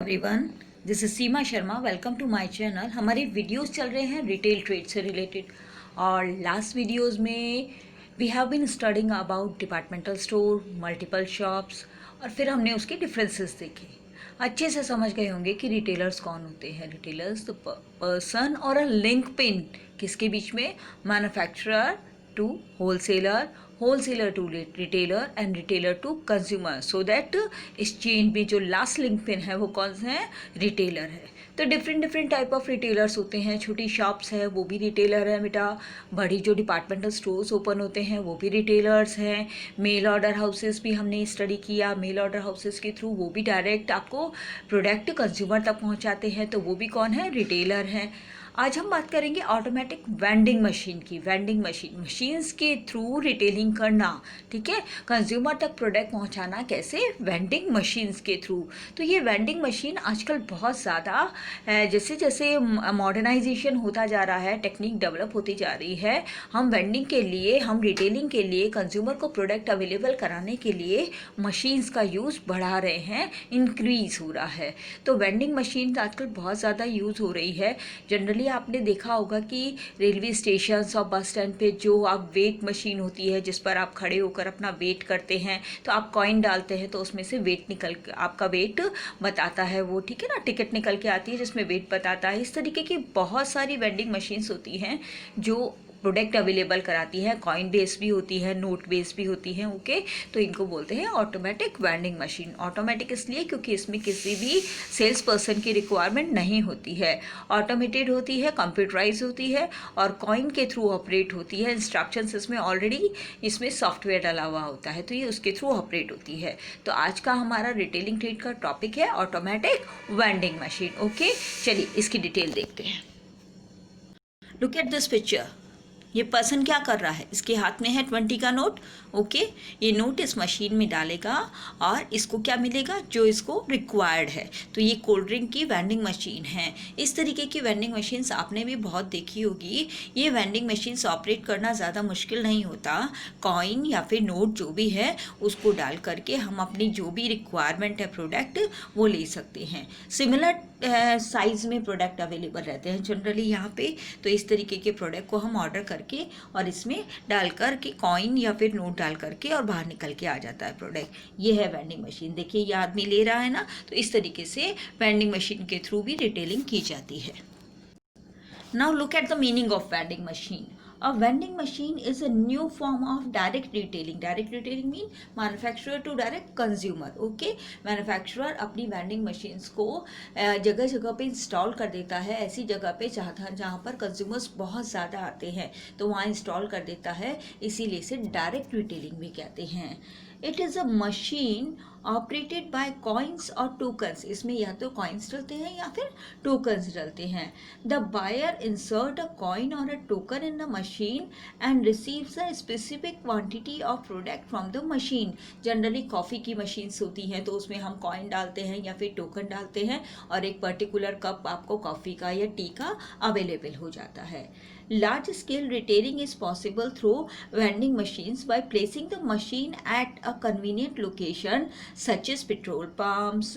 Everyone, this is Seema Sharma. Welcome to my channel. हमारे videos चल रहे हैं रिटेल ट्रेड से रिलेटेड, और लास्ट वीडियोस में we have been studying about departmental store, multiple shops, और फिर हमने उसके डिफरेंसेस देखे। अच्छे से समझ गए होंगे कि रिटेलर्स कौन होते हैं। रिटेलर्स द पर्सन और अ लिंक पिन किसके बीच में, manufacturer to wholesaler, wholesaler to retailer and retailer to consumer, so that इस चेन में जो लास्ट लिंक पिन है वो कौन सा है, रिटेलर है। तो different different type of retailers होते हैं। छोटी शॉप्स है वो भी रिटेलर है बेटा। बड़ी जो डिपार्टमेंटल स्टोर्स ओपन होते हैं वो भी रिटेलर्स हैं। मेल ऑर्डर हाउसेस भी हमने स्टडी किया। मेल ऑर्डर हाउसेस के थ्रू वो भी डायरेक्ट आपको प्रोडक्ट कंज्यूमर तक पहुंचाते हैं, तो वो भी कौन है, रिटेलर हैं। आज हम बात करेंगे ऑटोमेटिक वेंडिंग मशीन की। वेंडिंग मशीन, मशीन्स के थ्रू रिटेलिंग करना, ठीक है, कंज्यूमर तक प्रोडक्ट पहुंचाना कैसे, वेंडिंग मशीन्स के थ्रू। तो ये वेंडिंग मशीन आजकल बहुत ज़्यादा जैसे जैसे मॉडर्नाइजेशन होता जा रहा है, टेक्निक डेवलप होती जा रही है, हम वेंडिंग के लिए, हम रिटेलिंग के लिए, कंज्यूमर को प्रोडक्ट अवेलेबल कराने के लिए मशीन्स का यूज़ बढ़ा रहे हैं, इंक्रीज़ हो रहा है। तो वेंडिंग मशीन आजकल बहुत ज़्यादा यूज़ हो रही है। जनरली आपने देखा होगा कि रेलवे स्टेशन और बस स्टैंड पे जो आप वेट मशीन होती है जिस पर आप खड़े होकर अपना वेट करते हैं, तो आप कॉइन डालते हैं तो उसमें से वेट निकल, आपका वेट बताता है वो, ठीक है ना, टिकट निकल के आती है जिसमें वेट बताता है। इस तरीके की बहुत सारी वेंडिंग मशीन्स होती हैं जो प्रोडक्ट अवेलेबल कराती है। कॉइन बेस भी होती है, नोट बेस भी होती है, ओके। तो इनको बोलते हैं ऑटोमेटिक वेंडिंग मशीन। ऑटोमेटिक इसलिए क्योंकि इसमें किसी भी सेल्स पर्सन की रिक्वायरमेंट नहीं होती है। ऑटोमेटेड होती है, कंप्यूटराइज होती है और कॉइन के थ्रू ऑपरेट होती है। इंस्ट्रक्शंस इसमें ऑलरेडी, इसमें सॉफ्टवेयर डाला हुआ होता है, तो ये उसके थ्रू ऑपरेट होती है। तो आज का हमारा रिटेलिंग ट्रेड का टॉपिक है ऑटोमेटिक वेंडिंग मशीन, ओके। चलिए इसकी डिटेल देखते हैं। Look at this picture. ये पर्सन क्या कर रहा है, इसके हाथ में है 20 का नोट, ओके। ये नोट इस मशीन में डालेगा और इसको क्या मिलेगा, जो इसको रिक्वायर्ड है। तो ये कोल्ड ड्रिंक की वेंडिंग मशीन है। इस तरीके की वेंडिंग मशीन्स आपने भी बहुत देखी होगी। ये वेंडिंग मशीन्स ऑपरेट करना ज़्यादा मुश्किल नहीं होता। कॉइन या फिर नोट जो भी है उसको डाल करके हम अपनी जो भी रिक्वायरमेंट है प्रोडक्ट वो ले सकते हैं। सिमिलर साइज़ में प्रोडक्ट अवेलेबल रहते हैं जनरली यहाँ पे। तो इस तरीके के प्रोडक्ट को हम ऑर्डर करके और इसमें डाल कर के कॉइन या फिर नोट डाल करके और बाहर निकल के आ जाता है प्रोडक्ट। ये है वेंडिंग मशीन। देखिए ये आदमी ले रहा है ना, तो इस तरीके से वेंडिंग मशीन के थ्रू भी रिटेलिंग की जाती है। Now look at the meaning of vending machine. A vending machine is a new form of direct retailing. Direct retailing mean manufacturer to direct consumer. Okay, manufacturer अपनी vending machines को जगह जगह पे install कर देता है, ऐसी जगह पे जहाँ पर कंज्यूमर्स बहुत ज़्यादा आते हैं तो वहाँ इंस्टॉल कर देता है, इसीलिए इसे डायरेक्ट रिटेलिंग भी कहते हैं। It is a machine operated by coins और टोकन्स। इसमें या तो कॉइन्स डलते हैं या फिर टोकन्स डलते हैं। The buyer insert a coin और a token in the machine and receives a specific quantity of product from the machine. Generally coffee की मशीन्स होती हैं तो उसमें हम कॉइन डालते हैं या फिर टोकन डालते हैं और एक पर्टिकुलर कप आपको कॉफ़ी का या टी का अवेलेबल हो जाता है। Large scale retailing is possible through vending machines by placing the machine at a convenient location such as petrol pumps,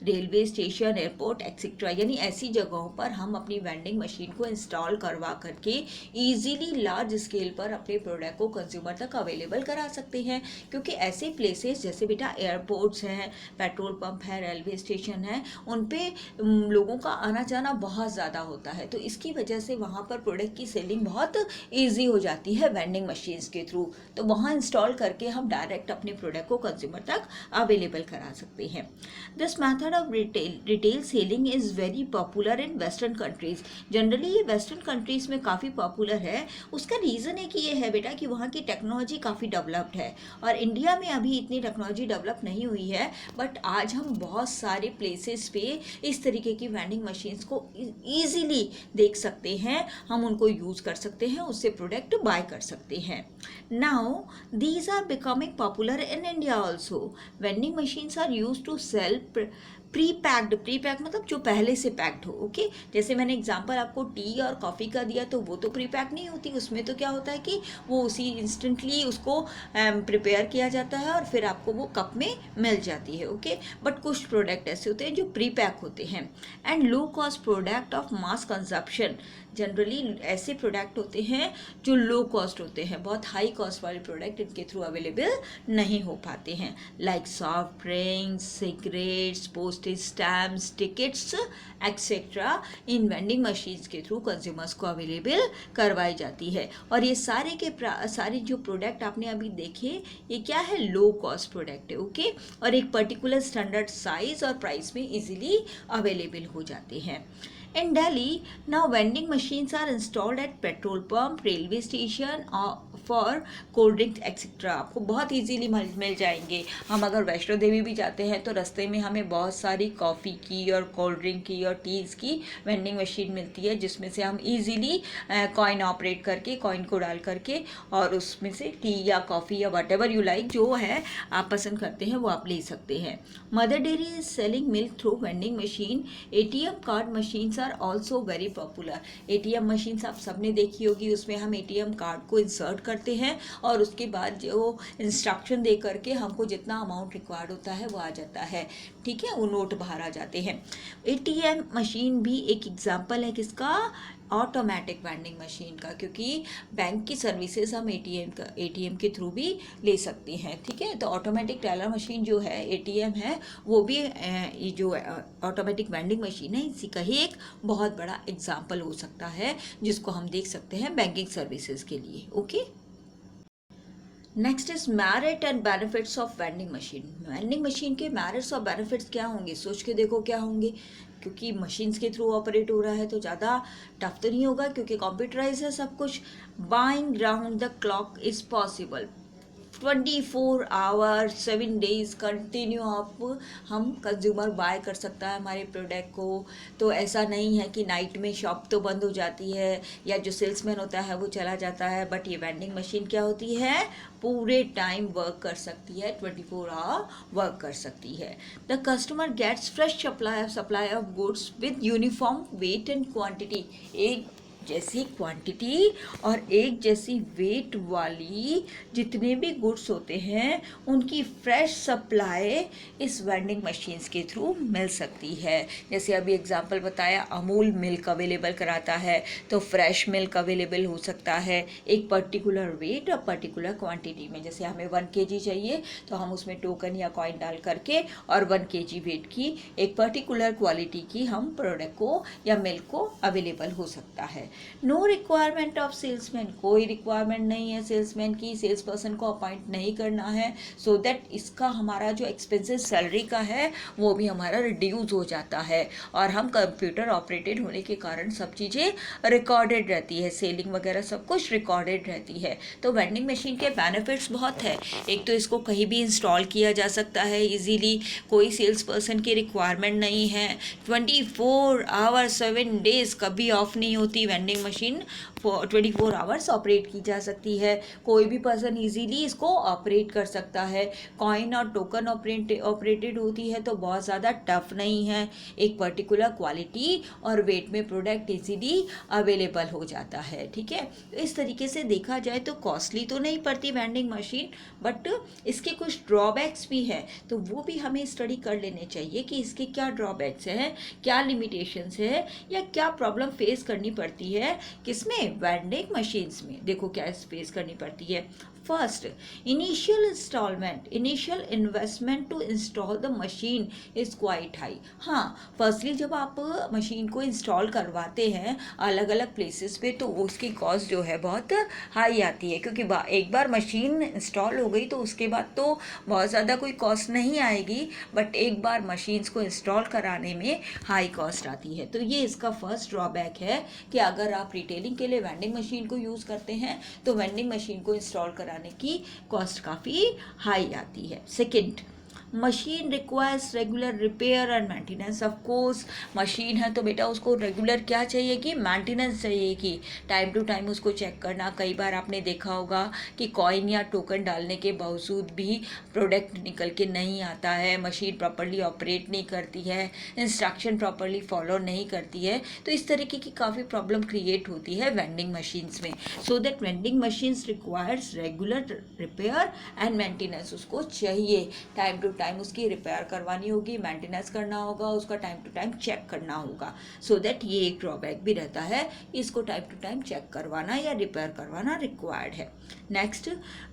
railway station, airport, etc. यानी ऐसी जगहों पर हम अपनी वेंडिंग मशीन को इंस्टॉल करवा करके ईजीली लार्ज स्केल पर अपने प्रोडक्ट को कंज्यूमर तक अवेलेबल करा सकते हैं। क्योंकि ऐसे प्लेसेस जैसे बेटा एयरपोर्ट्स हैं, पेट्रोल पंप है, रेलवे स्टेशन है, उन पे लोगों का आना जाना बहुत ज़्यादा होता है, तो इसकी वजह से वहाँ पर प्रोडक्ट की सेलिंग बहुत ईजी हो जाती है वेंडिंग मशीन्स के थ्रू। तो वहाँ इंस्टॉल करके हम डायरेक्ट अपने प्रोडक्ट को कंज्यूमर तक अवेलेबल करा सकते हैं। This method of retail selling is very popular in western countries. Generally ये वेस्टर्न कंट्रीज़ में काफ़ी पॉपुलर है। उसका रीज़न है कि ये है बेटा कि वहाँ की टेक्नोलॉजी काफ़ी डेवलप्ड है और इंडिया में अभी इतनी टेक्नोलॉजी डेवलप नहीं हुई है। बट आज हम बहुत सारे प्लेसेस पे इस तरीके की वेंडिंग मशीन्स को ईजीली देख सकते हैं, हम उनको यूज़ कर सकते हैं, उससे प्रोडक्ट बाय कर सकते हैं। Now these are becoming popular in India also. Vending machines are use to sell pre packed मतलब जो पहले से पैक्ड हो, ओके। जैसे मैंने एग्जांपल आपको टी और कॉफ़ी का दिया, तो वो तो प्री पैक्ड नहीं होती, उसमें तो क्या होता है कि वो उसी इंस्टेंटली उसको प्रिपेयर किया जाता है और फिर आपको वो कप में मिल जाती है, ओके। बट कुछ प्रोडक्ट ऐसे होते हैं जो प्री पैक होते हैं। And low cost product of mass consumption, generally ऐसे प्रोडक्ट होते हैं जो लो कॉस्ट होते हैं, बहुत हाई कॉस्ट वाले प्रोडक्ट इनके थ्रू अवेलेबल नहीं हो पाते हैं, like soft drinks, cigarettes, postage stamps, tickets etcetera in vending machines के थ्रू कंज्यूमर्स को अवेलेबल करवाई जाती है। और ये सारे जो प्रोडक्ट आपने अभी देखे, ये क्या है, लो कॉस्ट प्रोडक्ट है, ओके। और एक पर्टिकुलर स्टैंडर्ड साइज और प्राइस में इजीली अवेलेबल हो जाते हैं। In Delhi, now vending machines are installed at petrol pump, railway station for cold drinks etc. आपको बहुत इजीली मिल जाएंगे। हम अगर वैष्णो देवी भी जाते हैं तो रास्ते में हमें बहुत सारी कॉफ़ी की और कोल्ड ड्रिंक की और टीज़ की वेंडिंग मशीन मिलती है, जिसमें से हम इजीली कॉइन ऑपरेट करके, कॉइन को डाल करके और उसमें से टी या कॉफ़ी या वट एवर यू लाइक, जो है आप पसंद करते हैं वो आप ले सकते हैं। Mother Dairy is selling milk through vending machine. ATM card machines are also very popular. ATM machines आप सबने देखी होगी, उसमें हम ATM कार्ड को इंसर्ट करते हैं और उसके बाद जो इंस्ट्रक्शन दे करके हमको जितना अमाउंट रिक्वायर्ड होता है वो आ जाता है, ठीक है, वो नोट बाहर आ जाते हैं। ATM मशीन भी एक एग्जाम्पल है किसका, ऑटोमेटिक वेंडिंग मशीन का, क्योंकि बैंक की सर्विसेज हम ATM के थ्रू भी ले सकते हैं, ठीक है। तो ऑटोमेटिक टेलर मशीन जो है, ATM है, वो भी ये जो ऑटोमेटिक वेंडिंग मशीन है, इसी का ही एक बहुत बड़ा एग्जाम्पल हो सकता है जिसको हम देख सकते हैं बैंकिंग सर्विसेज के लिए, okay. Next is merit and benefits of vending machine. Vending machine के मेरिट्स और बेनिफिट्स क्या होंगे, सोच के देखो क्या होंगे। क्योंकि मशीन्स के थ्रू ऑपरेट हो रहा है तो ज़्यादा टफ तो नहीं होगा, क्योंकि कंप्यूटराइज है सब कुछ। Buying round the clock is possible, 24 hour 7 days continue आप हम कंज्यूमर बाय कर सकता है हमारे प्रोडक्ट को। तो ऐसा नहीं है कि नाइट में शॉप तो बंद हो जाती है या जो सेल्समैन होता है वो चला जाता है, बट ये वेंडिंग मशीन क्या होती है, पूरे टाइम वर्क कर सकती है, 24 आवर वर्क कर सकती है। The customer gets fresh supply of goods with uniform weight and quantity. एक जैसी क्वांटिटी और एक जैसी वेट वाली जितने भी गुड्स होते हैं उनकी फ्रेश सप्लाई इस वेंडिंग मशीन्स के थ्रू मिल सकती है। जैसे अभी एग्जांपल बताया, अमूल मिल्क अवेलेबल कराता है तो फ्रेश मिल्क अवेलेबल हो सकता है एक पर्टिकुलर वेट और पर्टिकुलर क्वांटिटी में। जैसे हमें 1 kg चाहिए तो हम उसमें टोकन या कॉइन डाल करके और 1 kg वेट की एक पर्टिकुलर क्वालिटी की हम प्रोडक्ट को या मिल्क को अवेलेबल हो सकता है। नो रिक्वायरमेंट ऑफ सेल्समैन, कोई रिक्वायरमेंट नहीं है सेल्समैन की, सेल्स पर्सन को अपॉइंट नहीं करना है, सो दैट इसका हमारा जो एक्सपेंसेस सैलरी का है वो भी हमारा रिड्यूस हो जाता है। और हम कंप्यूटर ऑपरेटेड होने के कारण सब चीज़ें रिकॉर्डेड रहती है, सेलिंग वगैरह सब कुछ रिकॉर्डेड रहती है। तो वेंडिंग मशीन के बेनिफिट्स बहुत है। एक तो इसको कहीं भी इंस्टॉल किया जा सकता है इजीली, कोई सेल्स पर्सन की रिक्वायरमेंट नहीं है, 24 आवर 7 डेज कभी ऑफ नहीं होती वेंडिंग मशीन, 24 आवर्स ऑपरेट की जा सकती है, कोई भी पर्सन इजीली इसको ऑपरेट कर सकता है। कॉइन और टोकन ऑपरेटेड होती है तो बहुत ज़्यादा टफ नहीं है, एक पर्टिकुलर क्वालिटी और वेट में प्रोडक्ट इजीली अवेलेबल हो जाता है, ठीक है। तो इस तरीके से देखा जाए तो कॉस्टली तो नहीं पड़ती वेंडिंग मशीन, बट इसके कुछ ड्रॉबैक्स भी हैं, तो वो भी हमें स्टडी कर लेने चाहिए कि इसके क्या ड्रॉबैक्स हैं, क्या लिमिटेशंस है या क्या प्रॉब्लम फेस करनी पड़ती है, किसमें, वेंडिंग मशीन्स में। देखो क्या फेस करनी पड़ती है। First, initial investment to install the machine is quite high. हाँ, फर्स्टली जब आप मशीन को इंस्टॉल करवाते हैं अलग अलग प्लेसेस पे तो उसकी कॉस्ट जो है बहुत हाई आती है, क्योंकि एक बार मशीन इंस्टॉल हो गई तो उसके बाद तो बहुत ज़्यादा कोई कॉस्ट नहीं आएगी, बट एक बार मशीन्स को इंस्टॉल कराने में हाई कॉस्ट आती है। तो ये इसका फर्स्ट ड्रॉबैक है कि अगर आप रिटेलिंग के लिए वेंडिंग मशीन को यूज़ करते हैं तो वेंडिंग मशीन को इंस्टॉल कराने की कॉस्ट काफ़ी हाई आती है। Second, machine requires regular repair and maintenance. Of course machine है तो बेटा उसको रेगुलर क्या चाहिए कि मेंटेनेंस चाहिए कि टाइम टू टाइम उसको चेक करना। कई बार आपने देखा होगा कि कॉइन या टोकन डालने के बावजूद भी प्रोडक्ट निकल के नहीं आता है, मशीन प्रॉपरली ऑपरेट नहीं करती है, इंस्ट्रक्शन प्रॉपरली फॉलो नहीं करती है। तो इस तरीके की काफ़ी प्रॉब्लम क्रिएट होती है वेंडिंग मशीन्स में। So that vending machines requires regular repair and maintenance. उसको चाहिए टाइम टू टाइम उसकी रिपेयर करवानी होगी, मेंटेनेंस करना होगा, उसका टाइम टू टाइम चेक करना होगा। सो दैट ये एक ड्रॉबैक भी रहता है, इसको टाइम टू टाइम चेक करवाना या रिपेयर करवाना रिक्वायर्ड है। Next,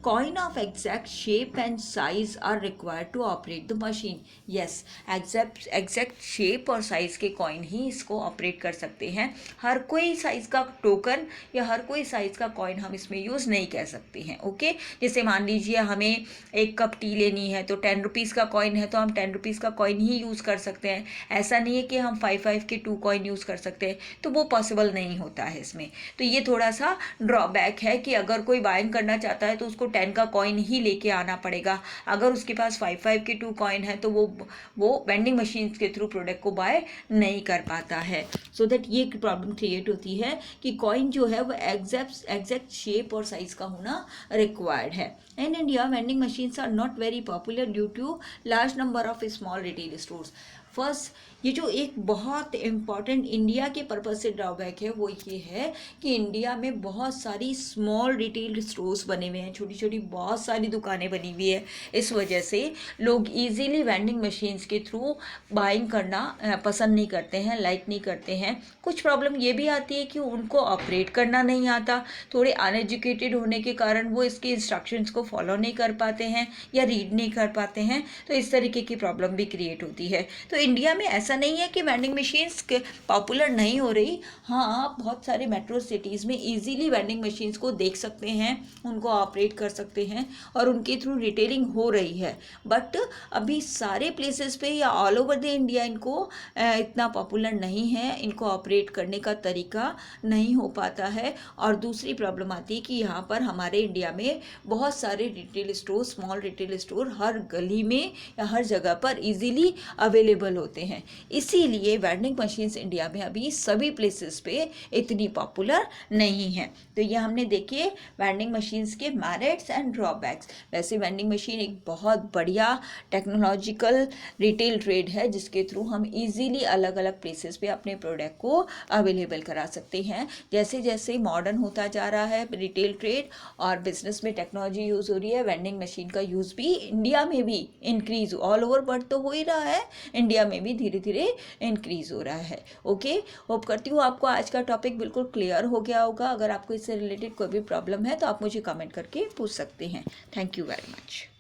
coin of exact shape and size are required to operate the machine. Yes, exact shape और साइज के कॉइन ही इसको ऑपरेट कर सकते हैं। हर कोई साइज का टोकन या हर कोई साइज का कॉइन हम इसमें यूज़ नहीं कर सकते हैं। ओके, जैसे मान लीजिए हमें 1 कप टी लेनी है तो 10 रुपीज़ का कॉइन है तो हम 10 रुपीज़ का कॉइन ही यूज़ कर सकते हैं। ऐसा नहीं है कि हम 5 के 2 कॉइन यूज़ कर सकते हैं, तो वो पॉसिबल नहीं होता है इसमें। तो ये थोड़ा सा ड्रॉबैक है कि अगर कोई बाइंग करना चाहता है तो उसको 10 का कॉइन ही लेके आना पड़ेगा। अगर उसके पास 5 के 2 कॉइन है तो वो वेंडिंग मशीन के थ्रू प्रोडक्ट को बाय नहीं कर पाता है। सो दैट ये प्रॉब्लम क्रिएट होती है कि कॉइन जो है वो एग्जैक्ट शेप और साइज का होना रिक्वायर्ड है। In India, vending machines are not very popular due to large number of small retail stores. First, ये जो एक बहुत इम्पॉर्टेंट इंडिया के पर्पज़ से ड्रॉबैक है वो ये है कि इंडिया में बहुत सारी स्मॉल रिटेल स्टोर्स बने हुए हैं, छोटी छोटी बहुत सारी दुकानें बनी हुई है। इस वजह से लोग इजीली वेंडिंग मशीन्स के थ्रू बाइंग करना पसंद नहीं करते हैं, लाइक नहीं करते हैं। कुछ प्रॉब्लम ये भी आती है कि उनको ऑपरेट करना नहीं आता, थोड़े अनएजुकेटेड होने के कारण वो इसके इंस्ट्रक्शंस को फॉलो नहीं कर पाते हैं या रीड नहीं कर पाते हैं, तो इस तरीके की प्रॉब्लम भी क्रिएट होती है। तो इंडिया में ऐसा नहीं है कि वेंडिंग मशीन्स पॉपुलर नहीं हो रही। हाँ, आप बहुत सारे मेट्रो सिटीज़ में इजीली वेंडिंग मशीन्स को देख सकते हैं, उनको ऑपरेट कर सकते हैं और उनके थ्रू रिटेलिंग हो रही है। बट अभी सारे प्लेसेस पे या ऑल ओवर द इंडिया इनको इतना पॉपुलर नहीं है, इनको ऑपरेट करने का तरीका नहीं हो पाता है। और दूसरी प्रॉब्लम आती है कि यहाँ पर हमारे इंडिया में बहुत सारे retail store, small retail store हर गली में या हर जगह पर इजीली अवेलेबल होते हैं। इसीलिए वेंडिंग मशीन्स इंडिया में अभी सभी प्लेसेस पे इतनी पॉपुलर नहीं है। तो ये हमने देखिए वेंडिंग मशीन्स के मेरिट्स एंड ड्रॉबैक्स। वैसे वेंडिंग मशीन एक बहुत बढ़िया टेक्नोलॉजिकल रिटेल ट्रेड है जिसके थ्रू हम इजीली अलग अलग प्लेसेस पे अपने प्रोडक्ट को अवेलेबल करा सकते हैं। जैसे जैसे मॉडर्न होता जा रहा है रिटेल ट्रेड और बिजनेस में टेक्नोलॉजी यूज़ हो रही है, वेंडिंग मशीन का यूज़ भी इंडिया में भी इंक्रीज ऑल ओवर वर्ल्ड तो हो ही रहा है, इंडिया में भी धीरे धीरे इंक्रीज हो रहा है। ओके, होप करती हूँ आपको आज का टॉपिक बिल्कुल क्लियर हो गया होगा। अगर आपको इससे रिलेटेड कोई भी प्रॉब्लम है तो आप मुझे कमेंट करके पूछ सकते हैं। Thank you very much.